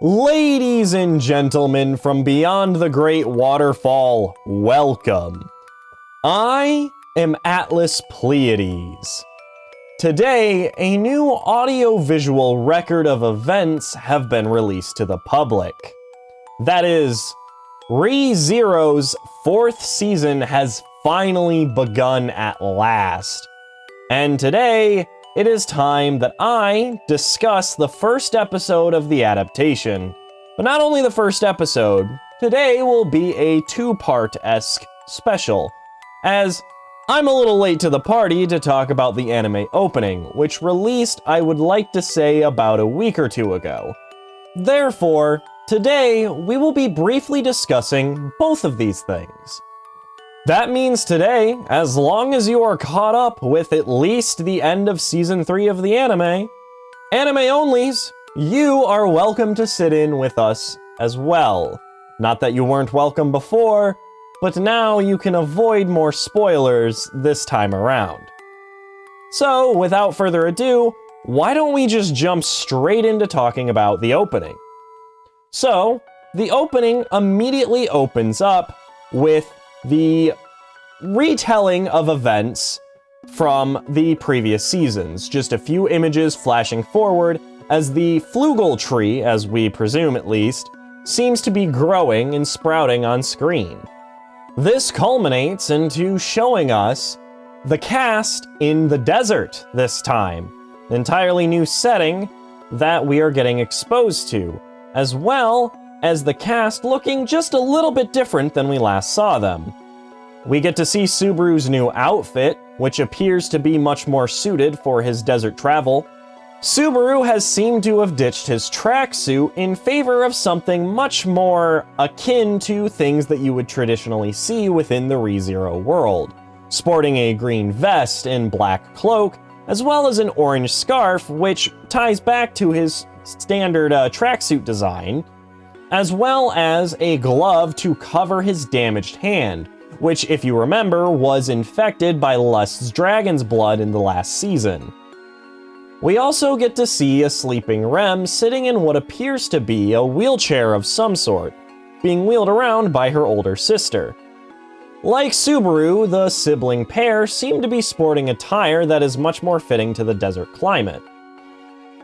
Ladies and gentlemen from beyond the great waterfall, welcome. I am Atlas Pleiades. Today, a new audio-visual record of events have been released to the public. That is, ReZero's 4th season has finally begun at last. And today, it is time that I discuss the first episode of the adaptation. But not only the first episode, today will be a two-part-esque special, as I'm a little late to the party to talk about the anime opening, which released, I would like to say, about a week or two ago. Therefore, today we will be briefly discussing both of these things. That means today, as long as you are caught up with at least the end of Season 3 of the anime onlys, you are welcome to sit in with us as well. Not that you weren't welcome before, but now you can avoid more spoilers this time around. So, without further ado, why don't we just jump straight into talking about the opening? So, the opening immediately opens up with the retelling of events from the previous seasons. Just a few images flashing forward as the flugel tree, as we presume at least, seems to be growing and sprouting on screen. This culminates into showing us the cast in the desert this time, an entirely new setting that we are getting exposed to, as well as the cast looking just a little bit different than we last saw them. We get to see Subaru's new outfit, which appears to be much more suited for his desert travel. Subaru has seemed to have ditched his tracksuit in favor of something much more akin to things that you would traditionally see within the ReZero world, sporting a green vest and black cloak, as well as an orange scarf, which ties back to his standard tracksuit design, as well as a glove to cover his damaged hand, which, if you remember, was infected by Lust's dragon's blood in the last season. We also get to see a sleeping Rem sitting in what appears to be a wheelchair of some sort, being wheeled around by her older sister. Like Subaru, the sibling pair seem to be sporting attire that is much more fitting to the desert climate.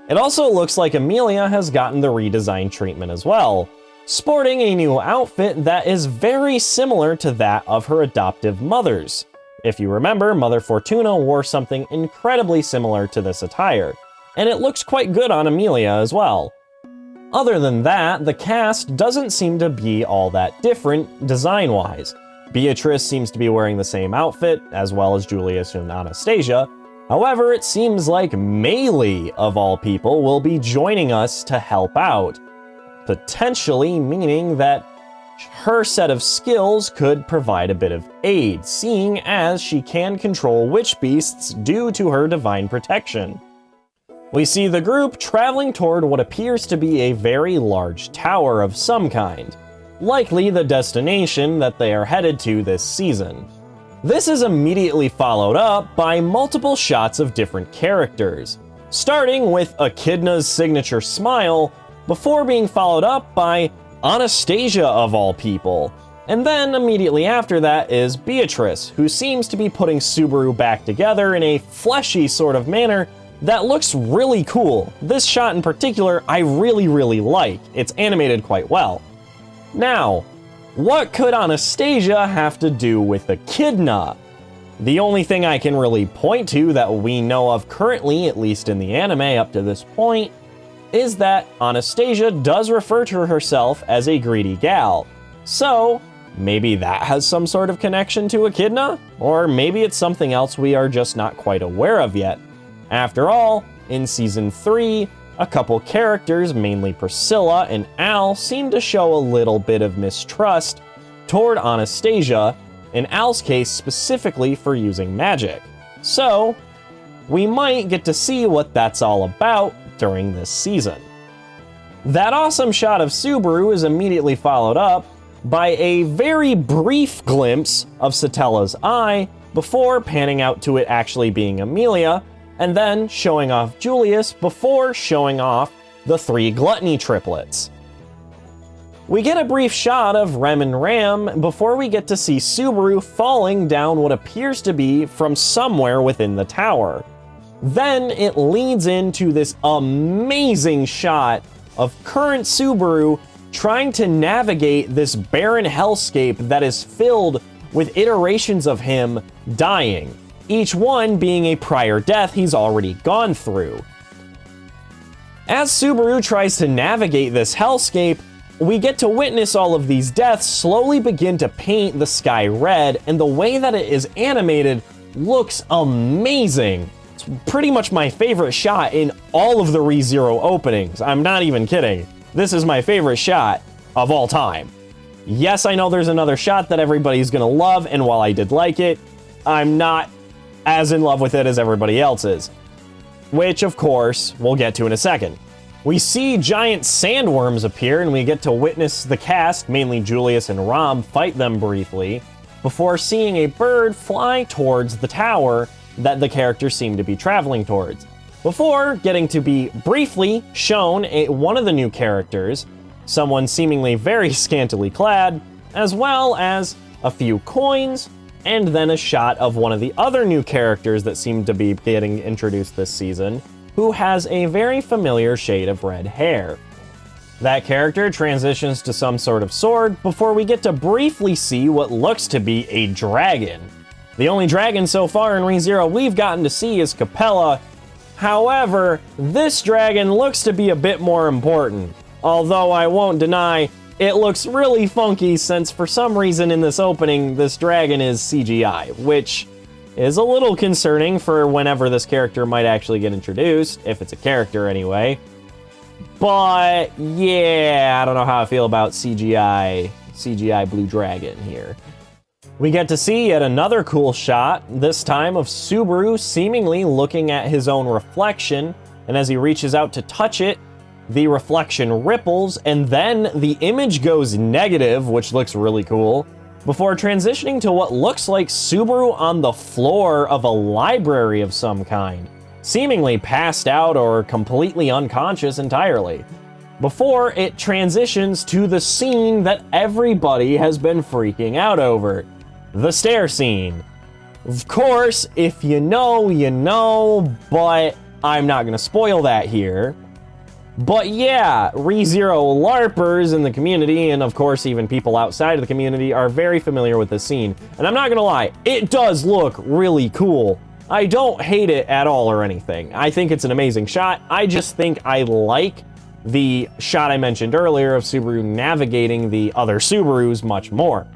It also looks like Emilia has gotten the redesigned treatment as well, sporting a new outfit that is very similar to that of her adoptive mother's. If you remember, Mother Fortuna wore something incredibly similar to this attire, and it looks quite good on Emilia as well. Other than that, the cast doesn't seem to be all that different design-wise. Beatrice seems to be wearing the same outfit, as well as Julius and Anastasia. However, it seems like Meili, of all people, will be joining us to help out, potentially meaning that her set of skills could provide a bit of aid, seeing as she can control witch beasts due to her divine protection. We see the group traveling toward what appears to be a very large tower of some kind, likely the destination that they are headed to this season. This is immediately followed up by multiple shots of different characters, starting with Echidna's signature smile, before being followed up by Anastasia of all people. And then immediately after that is Beatrice, who seems to be putting Subaru back together in a fleshy sort of manner that looks really cool. This shot in particular I really like. It's animated quite well. Now, what could Anastasia have to do with Echidna? The only thing I can really point to that we know of currently, at least in the anime up to this point, is that Anastasia does refer to herself as a greedy gal. So, maybe that has some sort of connection to Echidna? Or maybe it's something else we are just not quite aware of yet. After all, in Season 3, a couple characters, mainly Priscilla and Al, seem to show a little bit of mistrust toward Anastasia, in Al's case specifically for using magic. So, we might get to see what that's all about during this season. That awesome shot of Subaru is immediately followed up by a very brief glimpse of Satella's eye before panning out to it actually being Emilia, and then showing off Julius before showing off the 3 gluttony triplets. We get a brief shot of Rem and Ram before we get to see Subaru falling down what appears to be from somewhere within the tower. Then it leads into this amazing shot of current Subaru trying to navigate this barren hellscape that is filled with iterations of him dying, each one being a prior death he's already gone through. As Subaru tries to navigate this hellscape, we get to witness all of these deaths slowly begin to paint the sky red, and the way that it is animated looks amazing. It's pretty much my favorite shot in all of the ReZero openings. I'm not even kidding. This is my favorite shot of all time. Yes, I know there's another shot that everybody's gonna love, and while I did like it, I'm not as in love with it as everybody else is, which of course we'll get to in a second. We see giant sandworms appear, and we get to witness the cast, mainly Julius and Rom, fight them briefly, before seeing a bird fly towards the tower that the characters seem to be traveling towards. Before getting to be briefly shown one of the new characters, someone seemingly very scantily clad, as well as a few coins, and then a shot of one of the other new characters that seem to be getting introduced this season, who has a very familiar shade of red hair. That character transitions to some sort of sword before we get to briefly see what looks to be a dragon. The only dragon so far in ReZero we've gotten to see is Capella. However, this dragon looks to be a bit more important, although I won't deny it looks really funky since for some reason in this opening this dragon is CGI, which is a little concerning for whenever this character might actually get introduced, if it's a character anyway. But yeah, I don't know how I feel about CGI Blue Dragon here. We get to see yet another cool shot, this time of Subaru seemingly looking at his own reflection, and as he reaches out to touch it, the reflection ripples, and then the image goes negative, which looks really cool, before transitioning to what looks like Subaru on the floor of a library of some kind, seemingly passed out or completely unconscious entirely, before it transitions to the scene that everybody has been freaking out over, the stair scene. Of course, if you know, you know, but I'm not gonna spoil that here. But yeah, ReZero LARPers in the community, and of course even people outside of the community, are very familiar with this scene. And I'm not gonna lie, it does look really cool. I don't hate it at all or anything. I think it's an amazing shot. I just think I like the shot I mentioned earlier of Subaru navigating the other Subarus much more.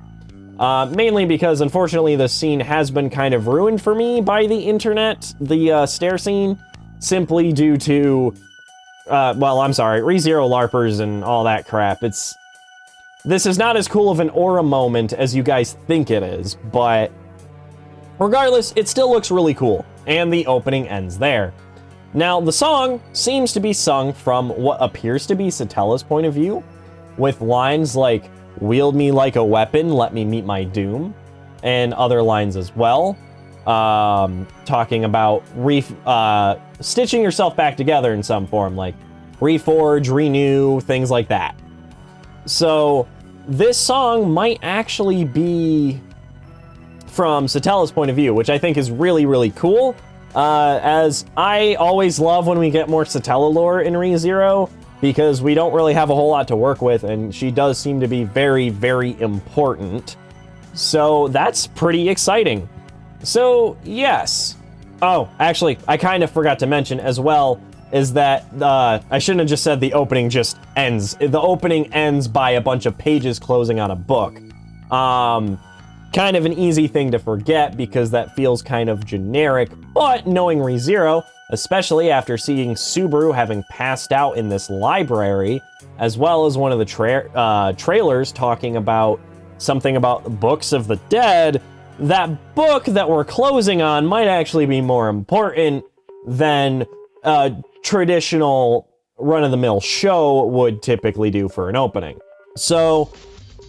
Mainly because unfortunately this scene has been kind of ruined for me by the internet, the stair scene, simply due to ReZero LARPers and all that crap. This is not as cool of an aura moment as you guys think it is, but regardless, it still looks really cool, and the opening ends there. Now, the song seems to be sung from what appears to be Satella's point of view, with lines like, "Wield me like a weapon, let me meet my doom," and other lines as well, talking about stitching yourself back together in some form, like reforge, renew, things like that. So this song might actually be from Satella's point of view, which I think is really, really cool, as I always love when we get more Satella lore in ReZero, because we don't really have a whole lot to work with, and she does seem to be very, very important. So that's pretty exciting. So yes. Oh, actually, I kind of forgot to mention as well is that I shouldn't have just said the opening just ends. The opening ends by a bunch of pages closing on a book. Kind of an easy thing to forget because that feels kind of generic, but knowing ReZero, especially after seeing Subaru having passed out in this library, as well as one of the trailers talking about something about books of the dead, that book that we're closing on might actually be more important than a traditional run-of-the-mill show would typically do for an opening. So,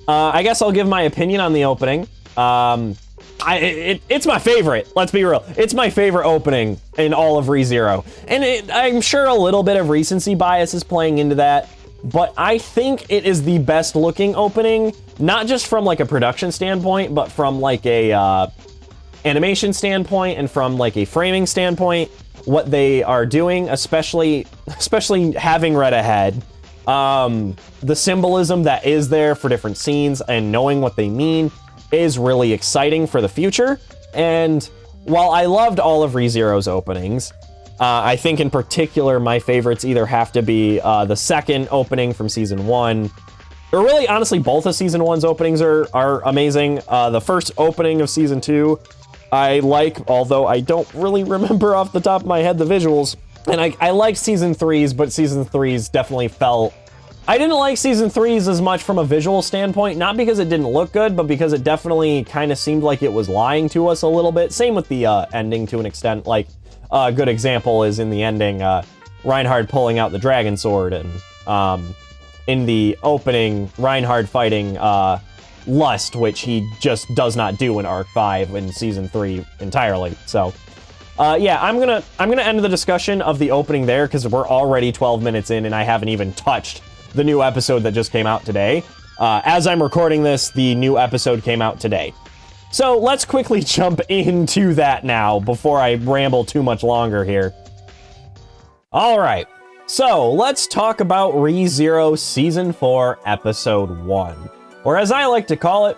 I guess I'll give my opinion on the opening. It's my favorite, let's be real. It's my favorite opening in all of ReZero. And I'm sure a little bit of recency bias is playing into that, but I think it is the best looking opening, not just from like a production standpoint, but from like a animation standpoint and from like a framing standpoint, what they are doing, especially having read ahead. The symbolism that is there for different scenes and knowing what they mean is really exciting for the future. And while I loved all of ReZero's openings, I think in particular my favorites either have to be the second opening from season 1, or really honestly both of season 1's openings are amazing. The first opening of season 2 I like, although I don't really remember off the top of my head the visuals. And I like season 3's, but season 3's definitely felt... I didn't like season 3's as much from a visual standpoint, not because it didn't look good, but because it definitely kind of seemed like it was lying to us a little bit. Same with the ending to an extent. Like, a good example is in the ending, Reinhard pulling out the dragon sword, and in the opening, Reinhard fighting Lust, which he just does not do in Arc 5 in Season 3 entirely. So, yeah, I'm gonna end the discussion of the opening there, because we're already 12 minutes in, and I haven't even touched the new episode that just came out today. As I'm recording this, the new episode came out today. So let's quickly jump into that now before I ramble too much longer here. All right, so let's talk about ReZero Season 4, Episode 1. Or as I like to call it,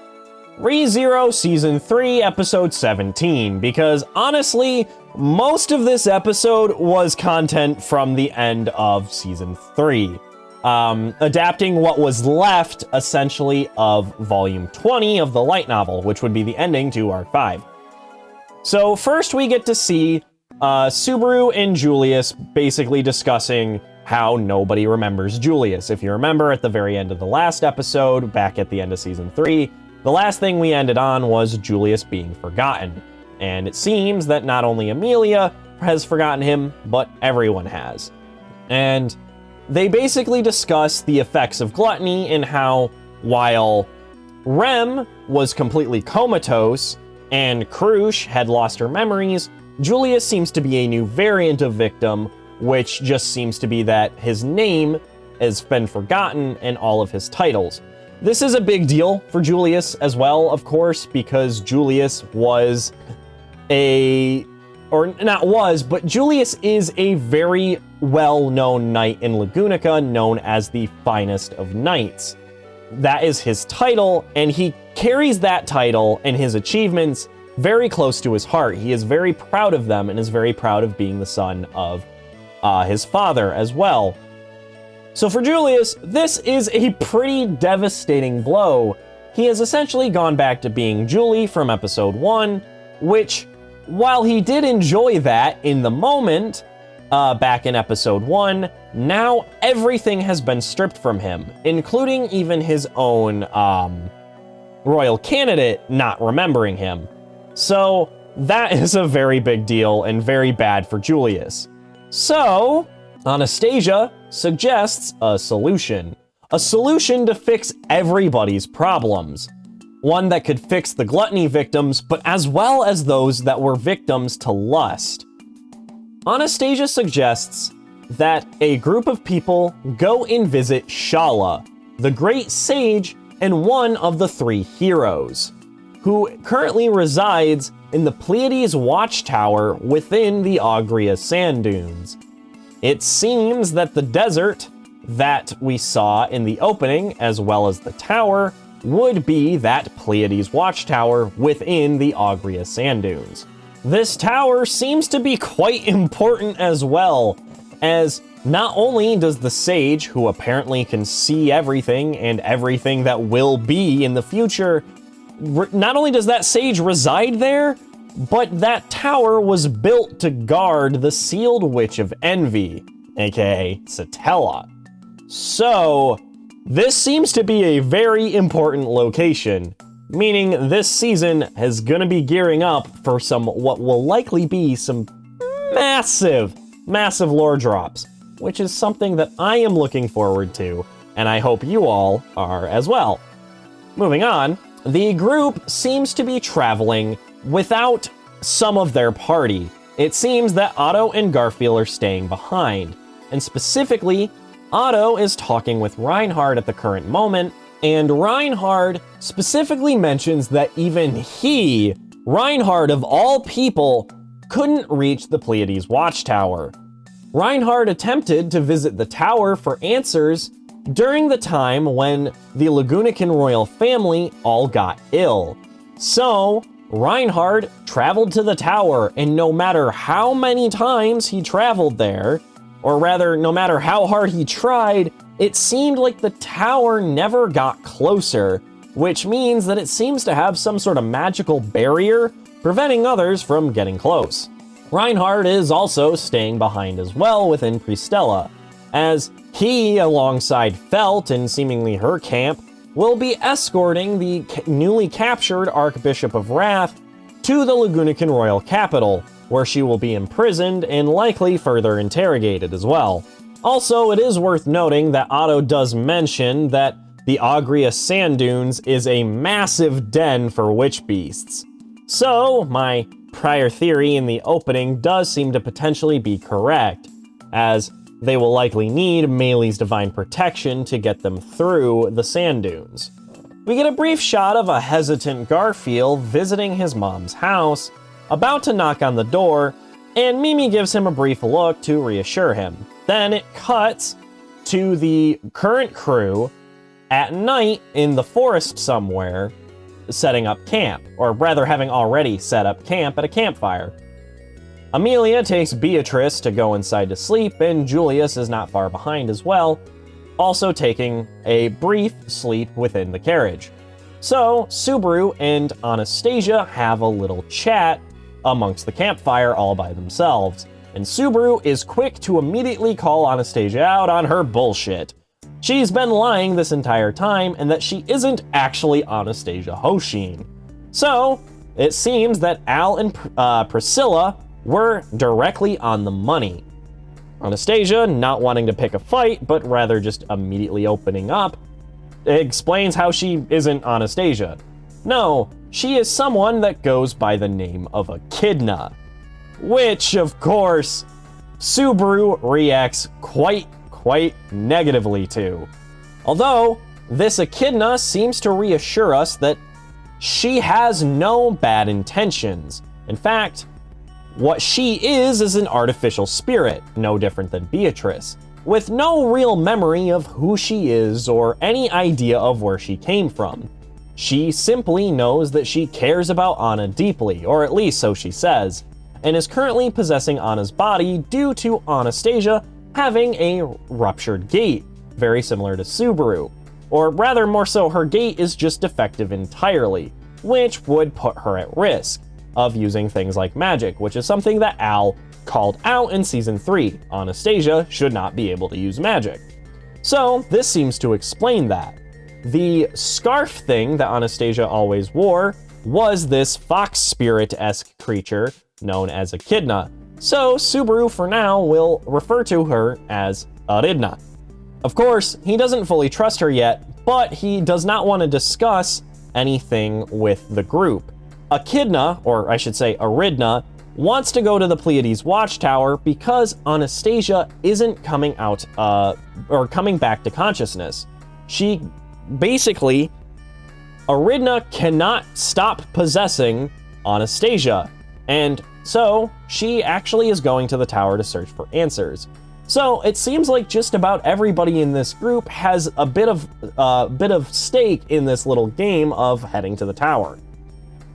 ReZero Season 3, Episode 17, because honestly, most of this episode was content from the end of Season 3. Adapting what was left, essentially, of Volume 20 of the light novel, which would be the ending to Arc 5. So first we get to see Subaru and Julius basically discussing how nobody remembers Julius. If you remember at the very end of the last episode, back at the end of Season 3, the last thing we ended on was Julius being forgotten. And it seems that not only Amelia has forgotten him, but everyone has. And they basically discuss the effects of gluttony and how, while Rem was completely comatose and Krush had lost her memories, Julius seems to be a new variant of victim, which just seems to be that his name has been forgotten and all of his titles. This is a big deal for Julius as well, of course, because Julius was Julius is a very well-known knight in Lagunica, known as the finest of knights. That is his title, and he carries that title and his achievements very close to his heart. He is very proud of them and is very proud of being the son of his father as well. So for Julius, this is a pretty devastating blow. He has essentially gone back to being Julie from episode 1, which, while he did enjoy that in the moment, back in episode 1, now everything has been stripped from him, including even his own royal candidate not remembering him. So that is a very big deal and very bad for Julius. So Anastasia suggests a solution to fix everybody's problems. One that could fix the gluttony victims, but as well as those that were victims to lust. Anastasia suggests that a group of people go and visit Shala, the great sage and one of the 3 heroes, who currently resides in the Pleiades Watchtower within the Augria Sand Dunes. It seems that the desert that we saw in the opening, as well as the tower, would be that Pleiades Watchtower within the Augria Sand Dunes. This tower seems to be quite important as well, as not only does the sage, who apparently can see everything and everything that will be in the future, not only does that sage reside there, but that tower was built to guard the sealed Witch of Envy, aka Satella. So, this seems to be a very important location, meaning this season is gonna be gearing up for what will likely be some massive lore drops, which is something that I am looking forward to, and I hope you all are as well. Moving on, the group seems to be traveling without some of their party. It seems that Otto and Garfield are staying behind, and specifically, Otto is talking with Reinhard at the current moment, and Reinhard specifically mentions that even he, Reinhard of all people, couldn't reach the Pleiades watchtower. Reinhard attempted to visit the tower for answers during the time when the Lagunican royal family all got ill. So, Reinhard traveled to the tower, and no matter how many times he traveled there, or rather, no matter how hard he tried, it seemed like the tower never got closer, which means that it seems to have some sort of magical barrier preventing others from getting close. Reinhard is also staying behind as well within Pristella, as he, alongside Felt and seemingly her camp, will be escorting the newly captured Archbishop of Wrath to the Lagunican royal capital, where she will be imprisoned and likely further interrogated as well. Also, it is worth noting that Otto does mention that the Agria Sand Dunes is a massive den for witch beasts. So, my prior theory in the opening does seem to potentially be correct, as they will likely need Melee's divine protection to get them through the sand dunes. We get a brief shot of a hesitant Garfield visiting his mom's house, about to knock on the door, and Mimi gives him a brief look to reassure him. Then it cuts to the current crew at night in the forest somewhere, setting up camp, or rather having already set up camp at a campfire. Amelia takes Beatrice to go inside to sleep, and Julius is not far behind as well, also taking a brief sleep within the carriage. So, Subaru and Anastasia have a little chat amongst the campfire all by themselves, and Subaru is quick to immediately call Anastasia out on her bullshit. She's been lying this entire time, and that she isn't actually Anastasia Hoshin. So, it seems that Al and Priscilla were directly on the money. Anastasia, not wanting to pick a fight, but rather just immediately opening up, explains how she isn't Anastasia. No, she is someone that goes by the name of Echidna, which, of course, Subaru reacts quite negatively to. Although, this Echidna seems to reassure us that she has no bad intentions. In fact, what she is an artificial spirit, no different than Beatrice, with no real memory of who she is or any idea of where she came from. She simply knows that she cares about Anna deeply, or at least so she says, and is currently possessing Anna's body due to Anastasia having a ruptured gate, very similar to Subaru. Or rather, more so, her gate is just defective entirely, which would put her at risk of using things like magic, which is something that Al called out in Season 3. Anastasia should not be able to use magic. So, this seems to explain that. The scarf thing that Anastasia always wore was this fox spirit-esque creature known as Echidna, so Subaru for now will refer to her as Aridna. Of course, he doesn't fully trust her yet, but he does not want to discuss anything with the group. Echidna, or I should say Aridna, wants to go to the Pleiades watchtower because Anastasia isn't coming out, or coming back to consciousness. She basically, Aridna cannot stop possessing Anastasia, and so she actually is going to the tower to search for answers. So it seems like just about everybody in this group has a bit of stake in this little game of heading to the tower.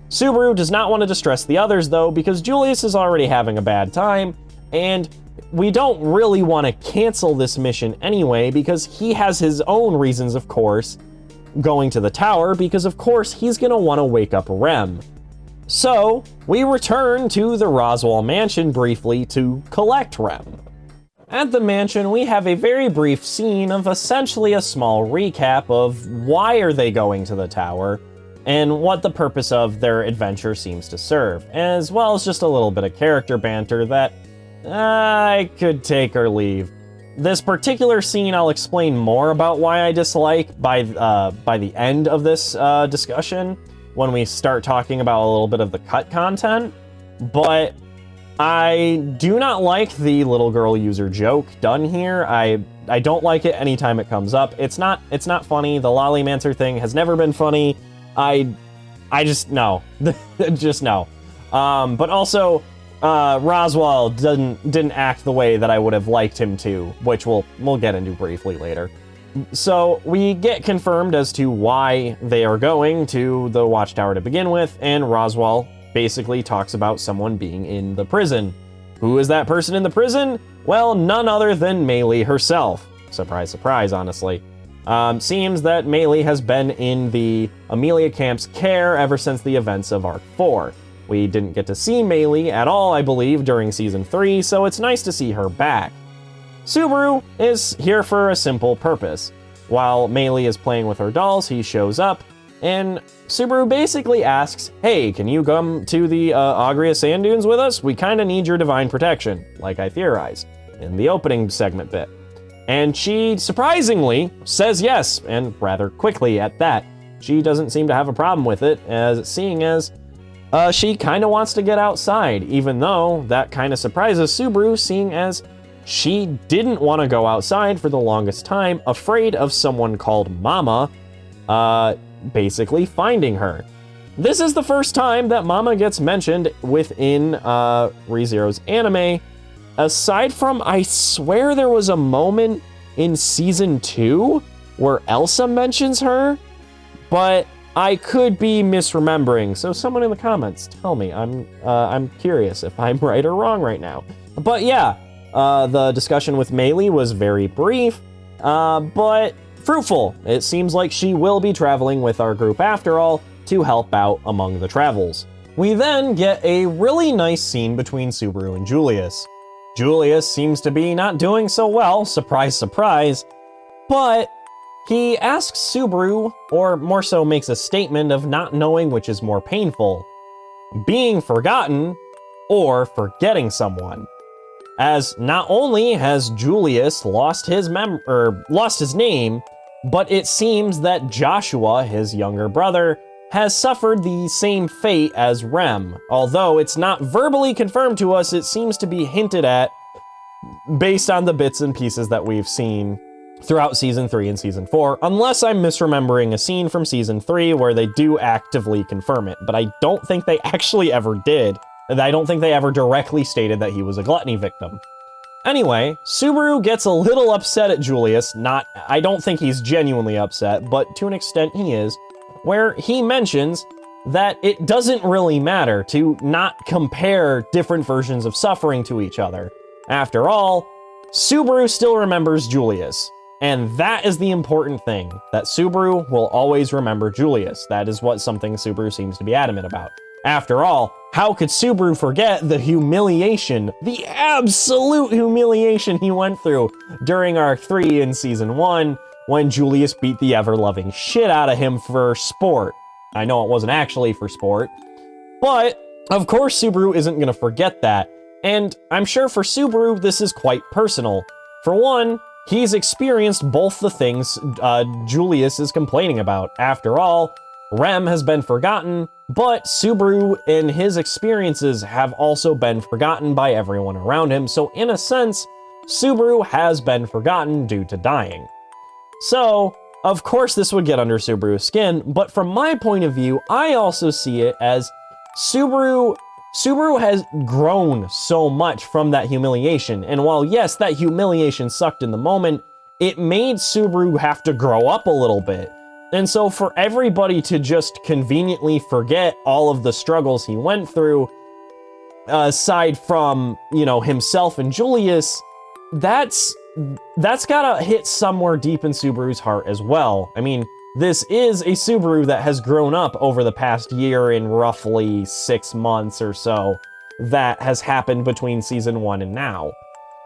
Subaru does not want to distress the others though, because Julius is already having a bad time, and we don't really want to cancel this mission anyway, because he has his own reasons, of course, going to the tower, because of course he's going to want to wake up Rem. So, we return to the Roswell mansion briefly to collect Rem. At the mansion, we have a very brief scene of essentially a small recap of why are they going to the tower, and what the purpose of their adventure seems to serve, as well as just a little bit of character banter that I could take or leave. This particular scene I'll explain more about why I dislike by the end of this discussion, when we start talking about a little bit of the cut content, but I do not like the little girl user joke done here. I I don't like it anytime it comes up. It's not funny. The Lollymancer thing has never been funny. I just no. Just no. But also Roswaal didn't act the way that I would have liked him to, which we'll get into briefly later. So we get confirmed as to why they are going to the Watchtower to begin with, and Roswaal basically talks about someone being in the prison. Who is that person in the prison? Well, none other than Maylee herself. Surprise, surprise, honestly. Seems that Maylee has been in the Amelia camp's care ever since the events of Arc 4. We didn't get to see Maylee at all, I believe, during Season 3, so it's nice to see her back. Subaru is here for a simple purpose. While Maylee is playing with her dolls, he shows up, and Subaru basically asks, hey, can you come to the Agria Sand Dunes with us? We kinda need your divine protection, like I theorized in the opening segment bit. And she, surprisingly, says yes, and rather quickly at that. She doesn't seem to have a problem with it, seeing as she kinda wants to get outside, even though that kinda surprises Subaru, seeing as she didn't want to go outside for the longest time, afraid of someone called Mama, basically finding her. This is the first time that Mama gets mentioned within ReZero's anime, aside from, I swear there was a moment in Season 2 where Elsa mentions her, but I could be misremembering, so someone in the comments tell me. I'm curious if I'm right or wrong right now. But yeah, the discussion with Maylee was very brief, but fruitful. It seems like she will be traveling with our group after all to help out among the travels. We then get a really nice scene between Subaru and Julius. Julius seems to be not doing so well, surprise, surprise, but he asks Subaru, or more so makes a statement of not knowing which is more painful, being forgotten or forgetting someone. As not only has Julius lost his name, but it seems that Joshua, his younger brother, has suffered the same fate as Rem. Although it's not verbally confirmed to us, it seems to be hinted at based on the bits and pieces that we've seen throughout Season 3 and Season 4, unless I'm misremembering a scene from Season 3 where they do actively confirm it, but I don't think they actually ever did. I don't think they ever directly stated that he was a gluttony victim. Anyway, Subaru gets a little upset at Julius. I don't think he's genuinely upset, but to an extent he is, where he mentions that it doesn't really matter to not compare different versions of suffering to each other. After all, Subaru still remembers Julius, and that is the important thing, that Subaru will always remember Julius. That is something Subaru seems to be adamant about. After all, how could Subaru forget the humiliation, the absolute humiliation he went through during Arc 3 in Season 1 when Julius beat the ever-loving shit out of him for sport? I know it wasn't actually for sport, but of course Subaru isn't going to forget that, and I'm sure for Subaru this is quite personal. For one, he's experienced both the things Julius is complaining about. After all, Rem has been forgotten, but Subaru and his experiences have also been forgotten by everyone around him, so in a sense, Subaru has been forgotten due to dying. So, of course this would get under Subaru's skin, but from my point of view, I also see it as Subaru has grown so much from that humiliation, and while yes, that humiliation sucked in the moment, it made Subaru have to grow up a little bit. And so for everybody to just conveniently forget all of the struggles he went through, aside from, himself and Julius, that's gotta hit somewhere deep in Subaru's heart as well. I mean, this is a Subaru that has grown up over the past year in roughly 6 months or so that has happened between Season 1 and now.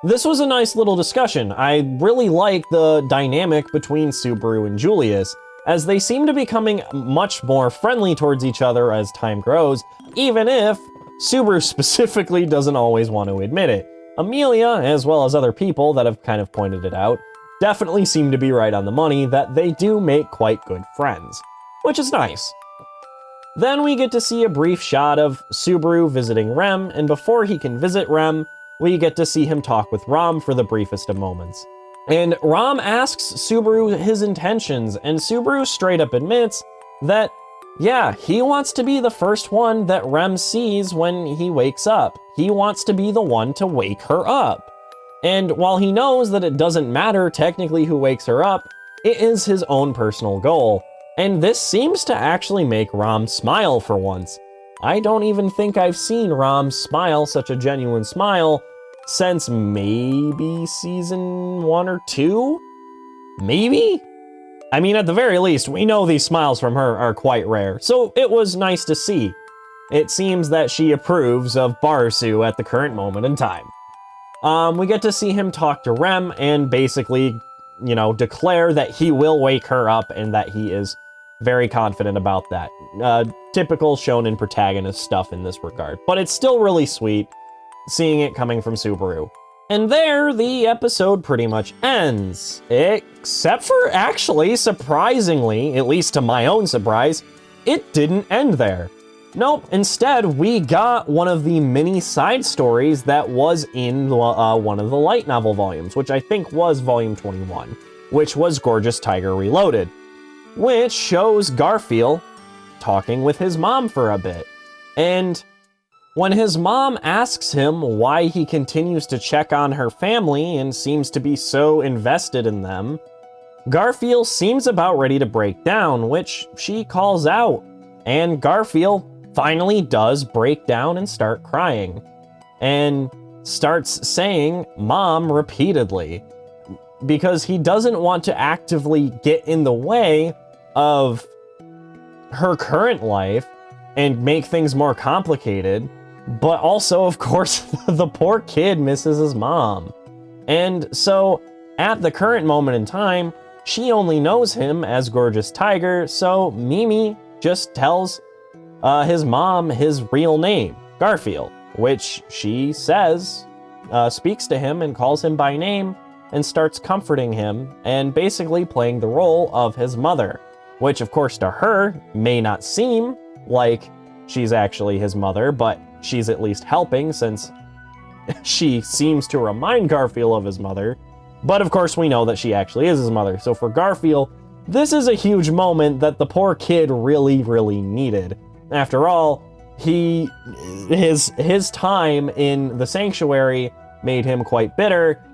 This was a nice little discussion. I really like the dynamic between Subaru and Julius, as they seem to be becoming much more friendly towards each other as time grows, even if Subaru specifically doesn't always want to admit it. Amelia, as well as other people that have kind of pointed it out, definitely seem to be right on the money that they do make quite good friends, which is nice. Then we get to see a brief shot of Subaru visiting Rem, and before he can visit Rem, we get to see him talk with Rom for the briefest of moments. And Ram asks Subaru his intentions, and Subaru straight up admits that, yeah, he wants to be the first one that Rem sees when he wakes up. He wants to be the one to wake her up. And while he knows that it doesn't matter technically who wakes her up, it is his own personal goal. And this seems to actually make Ram smile for once. I don't even think I've seen Ram smile such a genuine smile since maybe season 1 or 2? Maybe? I mean, at the very least, we know these smiles from her are quite rare, so it was nice to see. It seems that she approves of Barasu at the current moment in time. We get to see him talk to Rem and basically, declare that he will wake her up and that he is very confident about that. Typical shonen protagonist stuff in this regard, but it's still really sweet seeing it coming from Subaru. And there, the episode pretty much ends. Except for, actually, surprisingly, at least to my own surprise, it didn't end there. Nope, instead, we got one of the mini side stories that was in one of the light novel volumes, which I think was volume 21, which was Gorgeous Tiger Reloaded, which shows Garfield talking with his mom for a bit. And when his mom asks him why he continues to check on her family and seems to be so invested in them, Garfield seems about ready to break down, which she calls out. And Garfield finally does break down and start crying, and starts saying "Mom" repeatedly, because he doesn't want to actively get in the way of her current life and make things more complicated. But also, of course, the poor kid misses his mom. And so, at the current moment in time, she only knows him as Gorgeous Tiger, so Mimi just tells his mom his real name, Garfield, which she says, speaks to him and calls him by name and starts comforting him and basically playing the role of his mother, which of course to her may not seem like she's actually his mother, but she's at least helping since she seems to remind Garfield of his mother. But of course we know that she actually is his mother. So for Garfield, this is a huge moment that the poor kid really, really needed. After all, his time in the sanctuary made him quite bitter,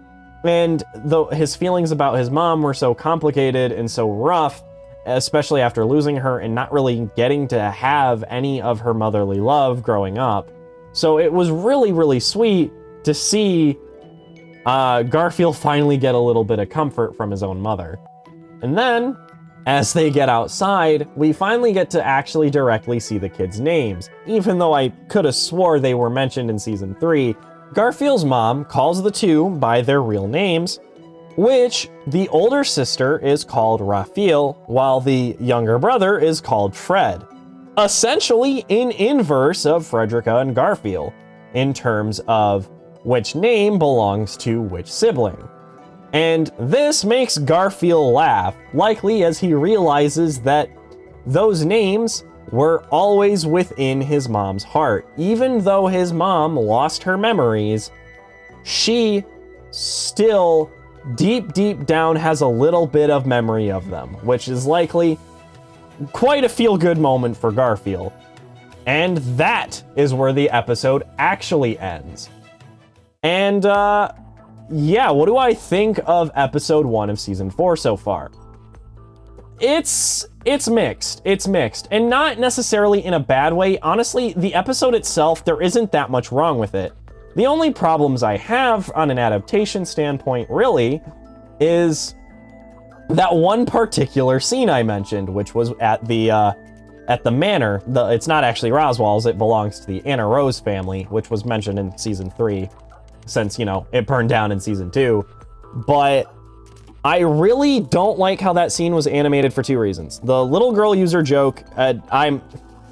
and though his feelings about his mom were so complicated and so rough, especially after losing her and not really getting to have any of her motherly love growing up. So it was really, really sweet to see Garfield finally get a little bit of comfort from his own mother. And then, as they get outside, we finally get to actually directly see the kids' names. Even though I could have swore they were mentioned in season 3, Garfield's mom calls the two by their real names, which the older sister is called Raphael, while the younger brother is called Fred. Essentially in inverse of Frederica and Garfield, in terms of which name belongs to which sibling. And this makes Garfield laugh, likely as he realizes that those names were always within his mom's heart. Even though his mom lost her memories, she still deep, deep down has a little bit of memory of them, which is likely quite a feel-good moment for Garfield. And that is where the episode actually ends. And, yeah, what do I think of episode 1 of season 4 so far? It's mixed. It's mixed. And not necessarily in a bad way. Honestly, the episode itself, there isn't that much wrong with it. The only problems I have on an adaptation standpoint, really, is that one particular scene I mentioned, which was at the manor. It's not actually Roswell's, it belongs to the Anna Rose family, which was mentioned in season 3, since, it burned down in season 2. But I really don't like how that scene was animated for 2 reasons. The little girl user joke, I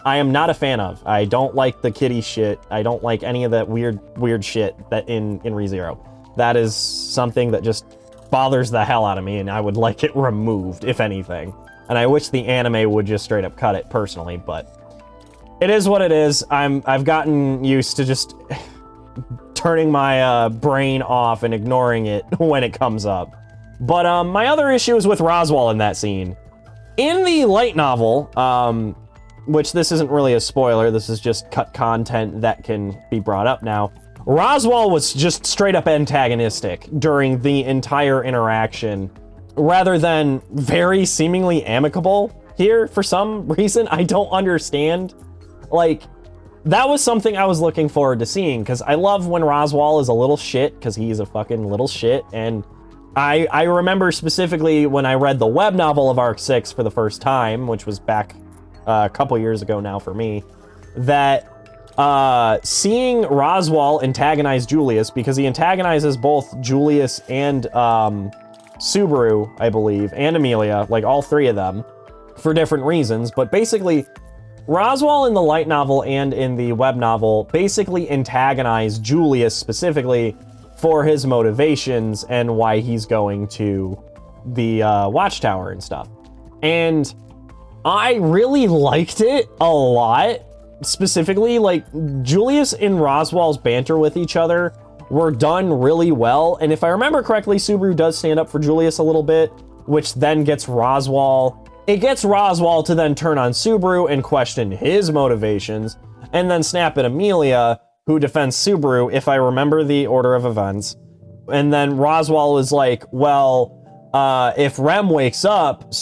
am not a fan of. I don't like the kitty shit. I don't like any of that weird shit that in ReZero. That is something that just bothers the hell out of me, and I would like it removed, if anything. And I wish the anime would just straight up cut it personally, but it is what it is. I've gotten used to just turning my brain off and ignoring it when it comes up. But my other issue is with Roswaal in that scene. In the light novel, which this isn't really a spoiler, this is just cut content that can be brought up now, Roswaal was just straight up antagonistic during the entire interaction, rather than very seemingly amicable here for some reason. I don't understand. Like, that was something I was looking forward to seeing, because I love when Roswaal is a little shit, because he's a fucking little shit, and I remember specifically when I read the web novel of Arc 6 for the first time, which was back a couple years ago now for me, that seeing Roswaal antagonize Julius, because he antagonizes both Julius and Subaru, I believe, and Amelia, like all three of them, for different reasons, but basically Roswaal in the light novel and in the web novel basically antagonized Julius specifically for his motivations and why he's going to the Watchtower and stuff. And I really liked it a lot. Specifically, like, Julius and Roswaal's banter with each other were done really well. And if I remember correctly, Subaru does stand up for Julius a little bit, which then gets Roswaal. It gets Roswaal to then turn on Subaru and question his motivations, and then snap at Amelia, who defends Subaru, if I remember the order of events. And then Roswaal is like, well, if Rem wakes up,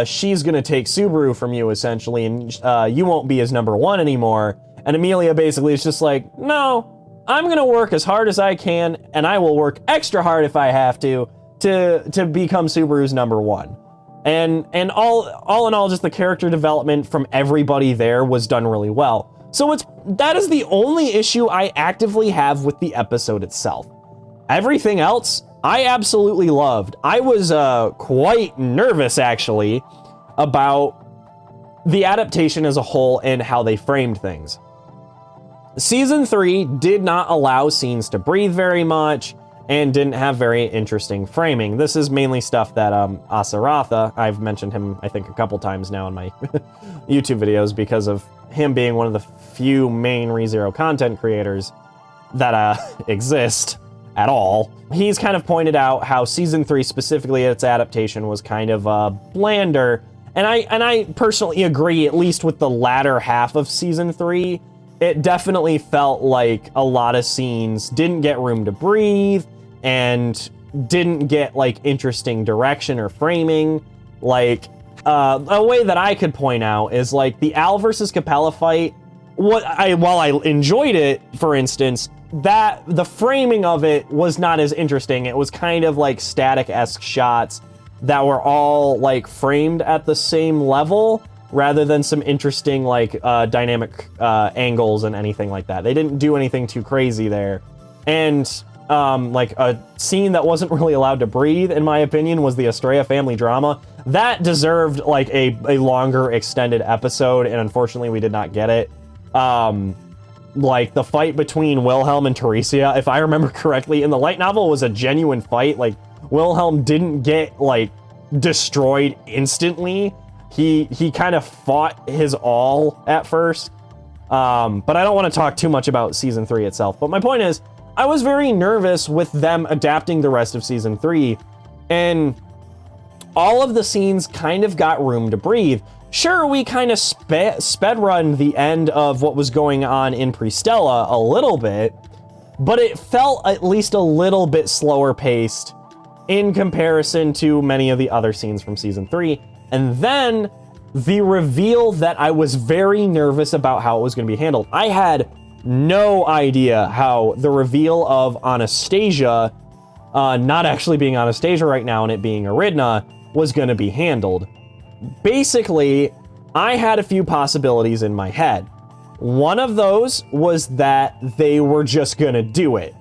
she's gonna take Subaru from you, essentially, and you won't be his number one anymore. And Amelia basically is just like, no, I'm gonna work as hard as I can, and I will work extra hard if I have to become Subaru's number one. And all in all, just the character development from everybody there was done really well. So that is the only issue I actively have with the episode itself. Everything else, I absolutely loved. I was quite nervous, actually, about the adaptation as a whole and how they framed things. Season 3 did not allow scenes to breathe very much and didn't have very interesting framing. This is mainly stuff that Asaratha, I've mentioned him, I think, a couple times now in my YouTube videos because of him being one of the few main ReZero content creators that exist at all. He's kind of pointed out how Season 3, specifically its adaptation, was kind of blander. And I personally agree, at least with the latter half of Season 3. It definitely felt like a lot of scenes didn't get room to breathe and didn't get, like, interesting direction or framing. Like, a way that I could point out is, like, the Al versus Capella fight. While I enjoyed it, for instance, that the framing of it was not as interesting. It was kind of like static-esque shots that were all, like, framed at the same level, rather than some interesting, like, dynamic angles and anything like that. They didn't do anything too crazy there. And like, a scene that wasn't really allowed to breathe, in my opinion, was the Estrella family drama. That deserved, like, a longer extended episode, and unfortunately we did not get it. Like, the fight between Wilhelm and Teresia, if I remember correctly, in the light novel was a genuine fight. Like, Wilhelm didn't get, like, destroyed instantly. He kind of fought his all at first. But I don't want to talk too much about Season 3 itself. But my point is, I was very nervous with them adapting the rest of Season 3, and all of the scenes kind of got room to breathe. Sure, we kind of sped run the end of what was going on in Pristella a little bit, but it felt at least a little bit slower paced in comparison to many of the other scenes from Season 3. And then the reveal that I was very nervous about how it was going to be handled. I had no idea how the reveal of Anastasia, not actually being Anastasia right now and it being Aridna, was going to be handled. Basically, I had a few possibilities in my head. One of those was that they were just going to do it,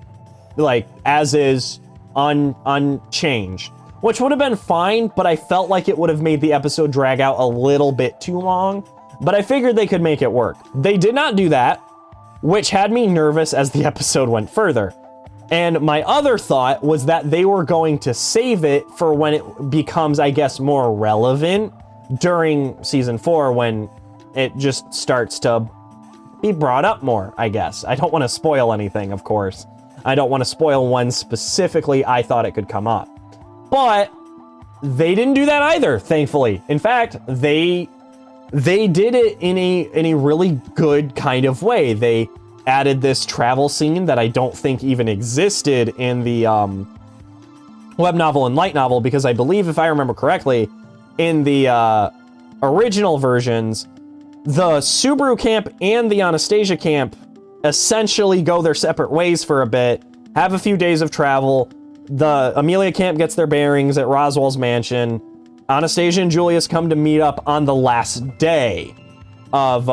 like, as is, unchanged. Which would have been fine, but I felt like it would have made the episode drag out a little bit too long. But I figured they could make it work. They did not do that, which had me nervous as the episode went further. And my other thought was that they were going to save it for when it becomes, I guess, more relevant during Season 4, when it just starts to be brought up more, I guess. I don't want to spoil anything, of course. I don't want to spoil when specifically I thought it could come up. But they didn't do that either, thankfully. In fact, they did it in a really good kind of way. They added this travel scene that I don't think even existed in the web novel and light novel, because I believe, if I remember correctly, in the original versions, the Subaru camp and the Anastasia camp essentially go their separate ways for a bit, have a few days of travel. The Amelia camp gets their bearings at Roswell's mansion. Anastasia and Julius come to meet up on the last day of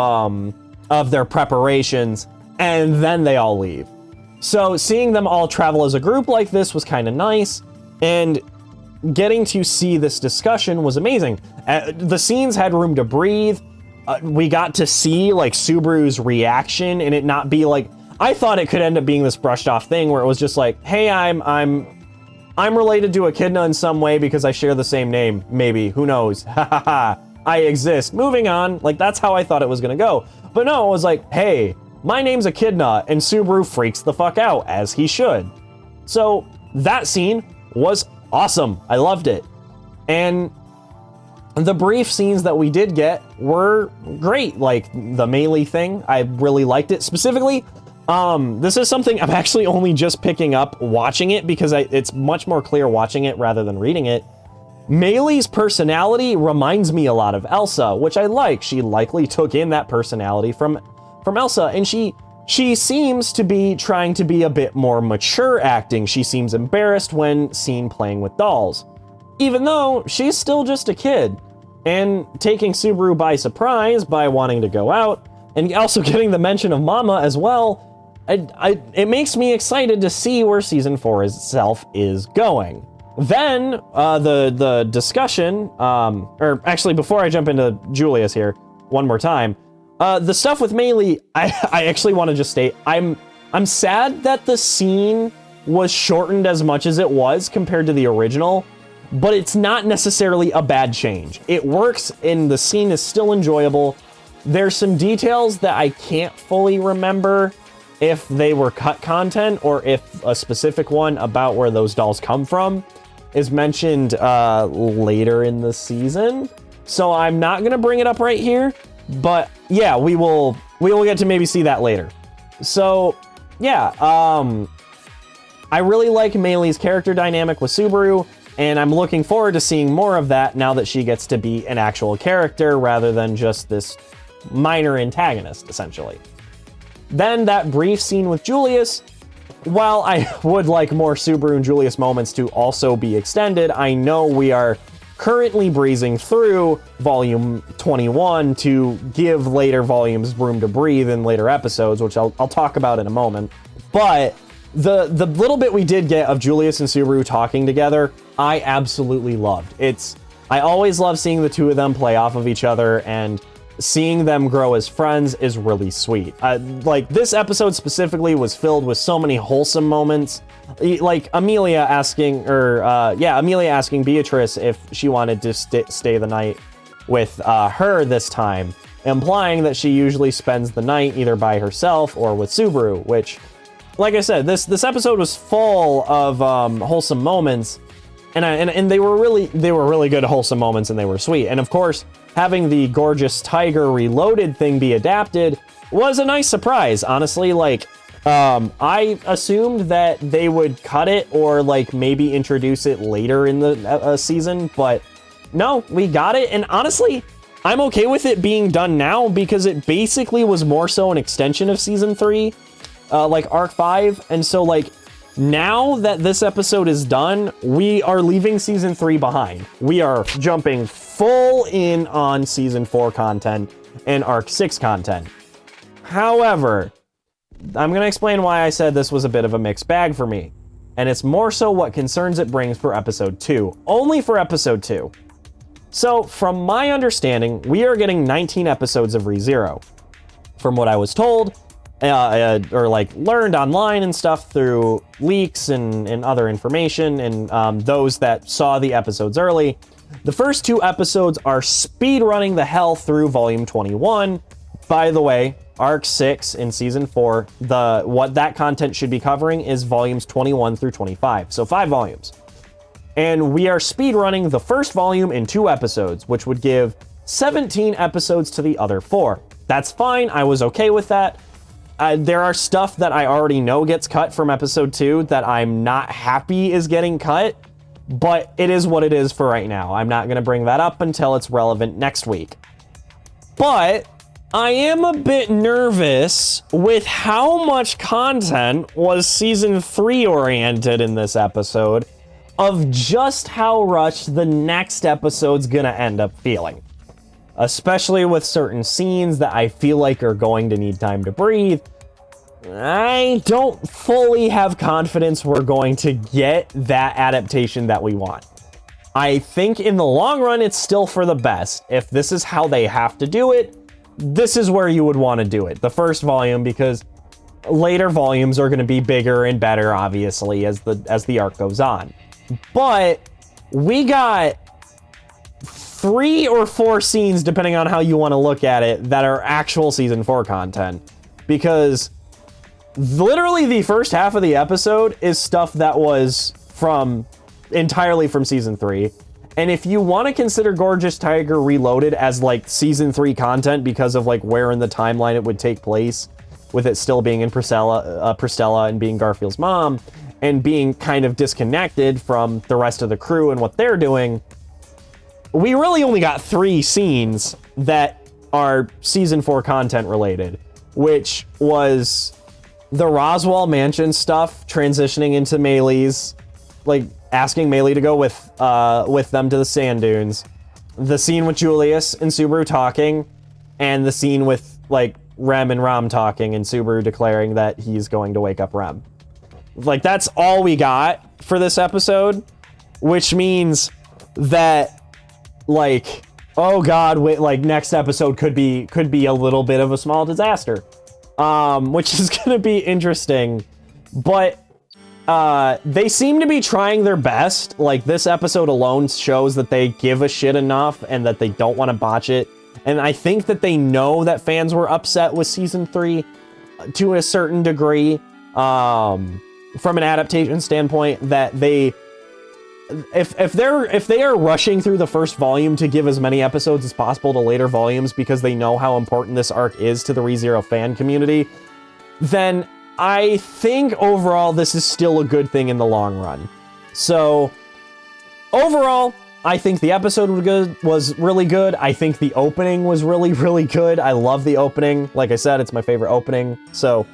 their preparations, and then they all leave. So seeing them all travel as a group like this was kind of nice, and getting to see this discussion was amazing. The scenes had room to breathe. We got to see like Subaru's reaction, and it not be like, I thought it could end up being this brushed off thing where it was just like, hey, I'm related to Echidna in some way because I share the same name. Maybe, who knows? Ha ha ha. I exist. Moving on. Like, that's how I thought it was gonna go. But no, it was like, hey, my name's Echidna, and Subaru freaks the fuck out, as he should. So that scene was awesome. I loved it. And the brief scenes that we did get were great. Like the melee thing, I really liked it. Specifically, this is something I'm actually only just picking up watching it, because it's much more clear watching it rather than reading it. Melee's personality reminds me a lot of Elsa, which I like. She likely took in that personality from Elsa, and she seems to be trying to be a bit more mature acting. She seems embarrassed when seen playing with dolls, even though she's still just a kid, and taking Subaru by surprise by wanting to go out, and also getting the mention of Mama as well. It makes me excited to see where season 4 itself is going. Then the discussion, or actually before I jump into Julius here one more time, the stuff with Melee, I actually want to just state, I'm sad that the scene was shortened as much as it was compared to the original, but it's not necessarily a bad change. It works, and the scene is still enjoyable. There's some details that I can't fully remember if they were cut content or if a specific one about where those dolls come from is mentioned later in the season. So I'm not going to bring it up right here, but yeah, we will get to maybe see that later. So yeah, I really like Melee's character dynamic with Subaru, and I'm looking forward to seeing more of that now that she gets to be an actual character rather than just this minor antagonist, essentially. Then that brief scene with Julius, while I would like more Subaru and Julius moments to also be extended, I know we are currently breezing through volume 21 to give later volumes room to breathe in later episodes, which I'll talk about in a moment. But the little bit we did get of Julius and Subaru talking together, I absolutely loved. I always love seeing the two of them play off of each other, and seeing them grow as friends is really sweet. Like this episode specifically was filled with so many wholesome moments, like Amelia asking Beatrice if she wanted to stay the night with her this time, implying that she usually spends the night either by herself or with Subaru, which, like I said, this episode was full of wholesome moments, and they were really good wholesome moments, and they were sweet. And of course, having the gorgeous Tiger Reloaded thing be adapted was a nice surprise, honestly. Like, I assumed that they would cut it or like maybe introduce it later in the season, but no, we got it. And honestly, I'm okay with it being done now, because it basically was more so an extension of season 3, like arc 5. And so like, now that this episode is done, we are leaving season 3 behind. We are jumping full in on season 4 content and arc 6 content. However, I'm going to explain why I said this was a bit of a mixed bag for me. And it's more so what concerns it brings for episode 2. Only for episode 2. So, from my understanding, we are getting 19 episodes of ReZero. From what I was told, or like learned online and stuff through leaks and other information, and those that saw the episodes early, the first 2 episodes are speed running the hell through volume 21. By the way, arc 6 in season 4, what that content should be covering is volumes 21 through 25, so 5 volumes. And we are speedrunning the first volume in 2 episodes, which would give 17 episodes to the other 4. That's fine. I was okay with that. There are stuff that I already know gets cut from episode 2 that I'm not happy is getting cut, but it is what it is for right now. I'm not going to bring that up until it's relevant next week. But I am a bit nervous with how much content was season 3 oriented in this episode, of just how rushed the next episode's going to end up feeling. Especially with certain scenes that I feel like are going to need time to breathe. I don't fully have confidence we're going to get that adaptation that we want. I think in the long run, it's still for the best. If this is how they have to do it, this is where you would want to do it. The first volume, because later volumes are going to be bigger and better, obviously, as the arc goes on. But we got 3 or 4 scenes, depending on how you want to look at it, that are actual season 4 content. Because literally the first half of the episode is stuff that was entirely from season 3. And if you want to consider Gorgeous Tiger Reloaded as like season 3 content because of like where in the timeline it would take place, with it still being in Pristella and being Garfield's mom, and being kind of disconnected from the rest of the crew and what they're doing, we really only got 3 scenes that are season 4 content related, which was the Roswell Mansion stuff transitioning into Maylee's, like asking Maylee to go with them to the sand dunes, the scene with Julius and Subaru talking, and the scene with like Rem and Ram talking and Subaru declaring that he's going to wake up Rem. Like, that's all we got for this episode, which means that, like, oh god, like next episode could be a little bit of a small disaster, which is gonna be interesting. But they seem to be trying their best. Like, this episode alone shows that they give a shit enough and that they don't want to botch it. And I think that they know that fans were upset with season 3 to a certain degree, from an adaptation standpoint, that if they are rushing through the first volume to give as many episodes as possible to later volumes because they know how important this arc is to the ReZero fan community, then I think overall this is still a good thing in the long run. So overall, I think the episode was really good. I think the opening was really, really good. I love the opening. Like I said, it's my favorite opening. So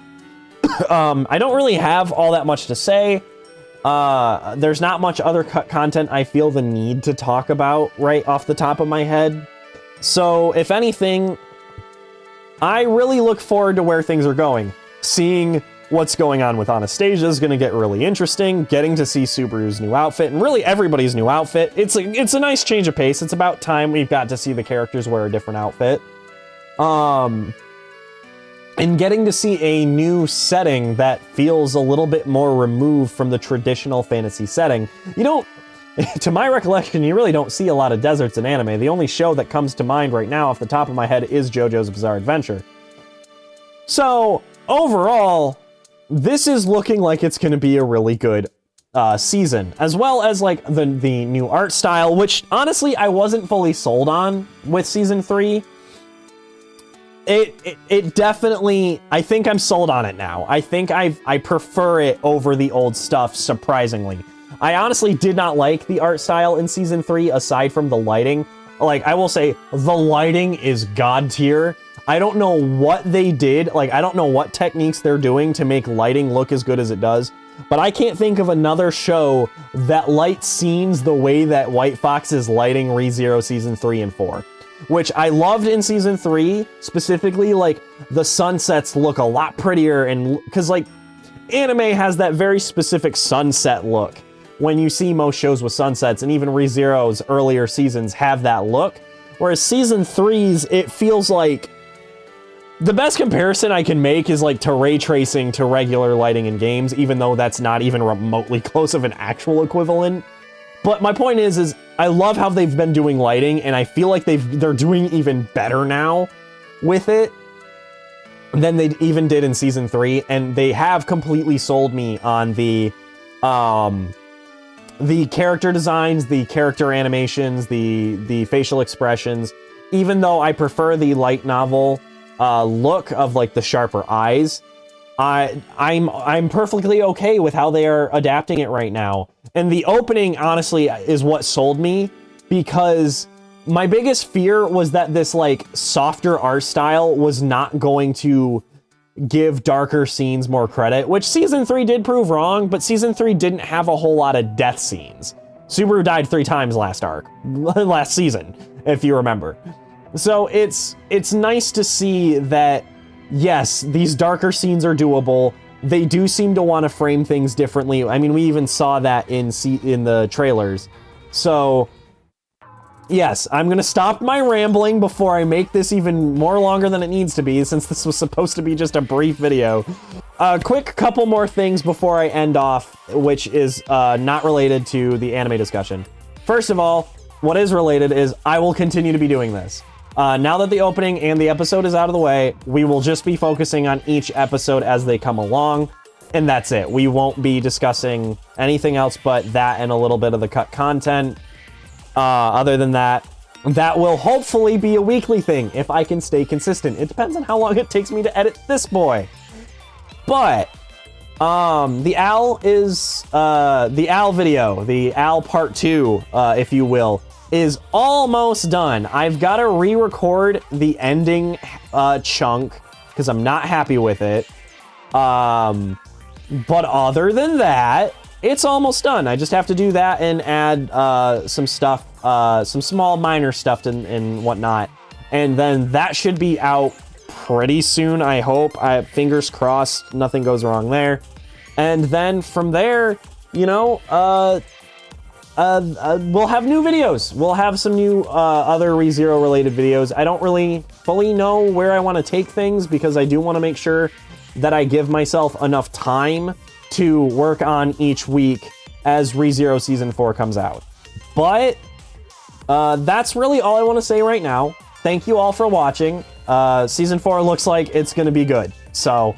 I don't really have all that much to say. There's not much other content I feel the need to talk about right off the top of my head. So if anything, I really look forward to where things are going. Seeing what's going on with Anastasia is going to get really interesting. Getting to see Subaru's new outfit, and really everybody's new outfit. It's a nice change of pace. It's about time we've got to see the characters wear a different outfit. And getting to see a new setting that feels a little bit more removed from the traditional fantasy setting. You don't, to my recollection, you really don't see a lot of deserts in anime. The only show that comes to mind right now off the top of my head is JoJo's Bizarre Adventure. So overall, this is looking like it's going to be a really good season, as well as like the new art style, which honestly I wasn't fully sold on with season 3. It definitely, I think I'm sold on it now. I think I prefer it over the old stuff, surprisingly. I honestly did not like the art style in season 3, aside from the lighting. Like, I will say, the lighting is god tier. I don't know what they did. Like, I don't know what techniques they're doing to make lighting look as good as it does. But I can't think of another show that lights scenes the way that White Fox is lighting ReZero season 3 and 4. Which I loved in season 3, specifically, like, the sunsets look a lot prettier, and because, like, anime has that very specific sunset look when you see most shows with sunsets, and even ReZero's earlier seasons have that look, whereas season 3's, it feels like, the best comparison I can make is like to ray tracing to regular lighting in games, even though that's not even remotely close of an actual equivalent. But my point is I love how they've been doing lighting, and I feel like they're doing even better now with it than they even did in season 3, and they have completely sold me on the the character designs, the character animations, the facial expressions, even though I prefer the light novel look of like the sharper eyes, I'm perfectly okay with how they are adapting it right now. And the opening, honestly, is what sold me, because my biggest fear was that this like softer art style was not going to give darker scenes more credit, which season 3 did prove wrong, but season 3 didn't have a whole lot of death scenes. Subaru died 3 times last season, if you remember. So it's nice to see that, yes, these darker scenes are doable. They do seem to want to frame things differently. I mean, we even saw that in the trailers. So yes, I'm gonna stop my rambling before I make this even more longer than it needs to be, since this was supposed to be just a brief video. A quick couple more things before I end off, which is not related to the anime discussion. First of all, what is related is I will continue to be doing this. Now that the opening and the episode is out of the way, we will just be focusing on each episode as they come along, and that's it. We won't be discussing anything else but that and a little bit of the cut content. Other than that, that will hopefully be a weekly thing if I can stay consistent. It depends on how long it takes me to edit this boy. But the Al is the Al video, the Al part 2, if you will, is almost done. I've got to re-record the ending chunk because I'm not happy with it. But other than that, it's almost done. I just have to do that and add some stuff, some small minor stuff and whatnot. And then that should be out pretty soon, I hope. Fingers crossed, nothing goes wrong there. And then from there, you know, we'll have new videos. We'll have some new other ReZero related videos. I don't really fully know where I want to take things because I do want to make sure that I give myself enough time to work on each week as ReZero Season 4 comes out. But that's really all I want to say right now. Thank you all for watching. Season 4 looks like it's going to be good. So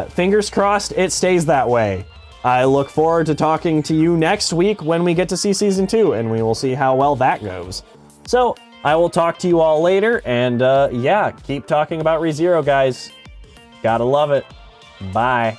fingers crossed it stays that way. I look forward to talking to you next week when we get to see Season 2, and we will see how well that goes. So I will talk to you all later, and yeah, keep talking about ReZero, guys. Gotta love it. Bye.